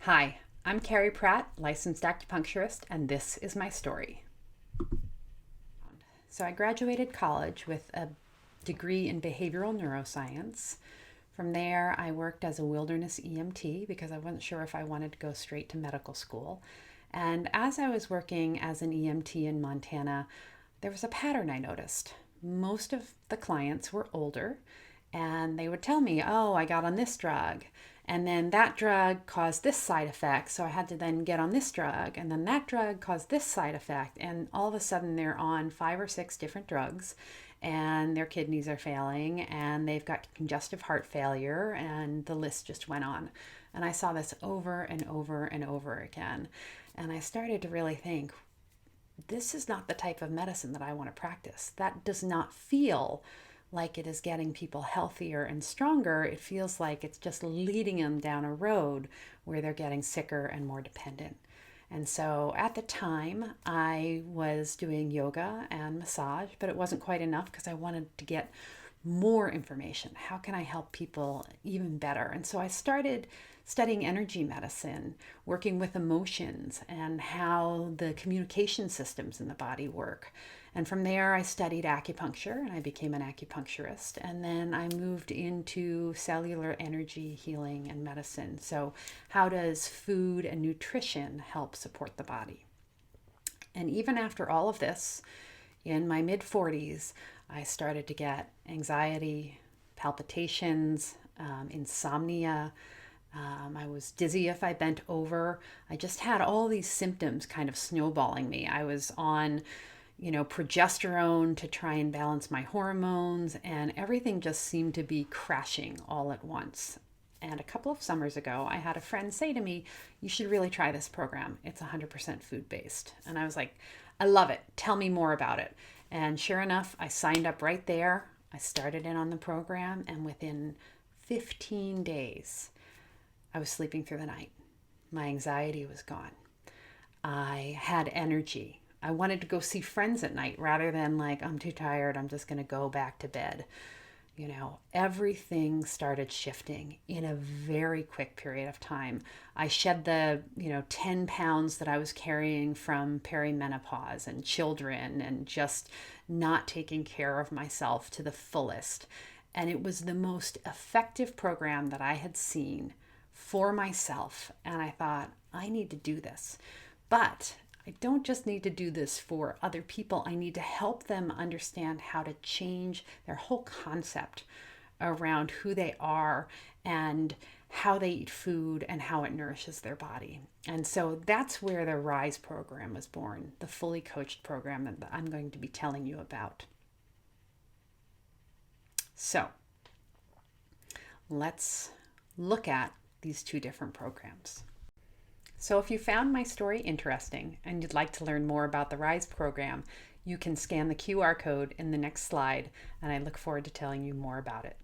Hi, I'm Carrie Pratt, licensed acupuncturist, and this is my story. So, I graduated college with a degree in behavioral neuroscience. From there, I worked as a wilderness EMT because I wasn't sure if I wanted to go straight to medical school. And as I was working as an EMT in Montana, there was a pattern I noticed. Most of the clients were older, and they would tell me, "Oh, I got on this drug, and then that drug caused this side effect, so I had to then get on this drug, and then that drug caused this side effect." And all of a sudden, they're on 5 or 6 different drugs, and their kidneys are failing, and they've got congestive heart failure, and the list just went on. And I saw this over and over and over again. And I started to really think, this is not the type of medicine that I want to practice. That does not feel like it is getting people healthier and stronger. It feels like it's just leading them down a road where they're getting sicker and more dependent. And so at the time, I was doing yoga and massage, but it wasn't quite enough because I wanted to get more information. How can I help people even better? And so I started studying energy medicine, working with emotions and how the communication systems in the body work. And from there, I studied acupuncture and I became an acupuncturist. And then I moved into cellular energy healing and medicine. So, how does food and nutrition help support the body? And even after all of this, in my mid 40s, I started to get anxiety, palpitations, insomnia. I was dizzy if I bent over. I just had all these symptoms kind of snowballing me. I was on, progesterone to try and balance my hormones, and everything just seemed to be crashing all at once. And a couple of summers ago, I had a friend say to me, "You should really try this program. It's 100% food based." And I was like, "I love it. Tell me more about it." And sure enough, I signed up right there. I started in on the program, and within 15 days, I was sleeping through the night. My anxiety was gone. I had energy. I wanted to go see friends at night rather than like, "I'm too tired. I'm just going to go back to bed." Everything started shifting in a very quick period of time. I shed the, 10 pounds that I was carrying from perimenopause and children and just not taking care of myself to the fullest. And it was the most effective program that I had seen for myself. And I thought, I need to do this. But I don't just need to do this for other people. I need to help them understand how to change their whole concept around who they are and how they eat food and how it nourishes their body. And so that's where the RISE program was born, the fully coached program that I'm going to be telling you about. So let's look at these two different programs. So if you found my story interesting and you'd like to learn more about the RISE program, you can scan the QR code in the next slide, and I look forward to telling you more about it.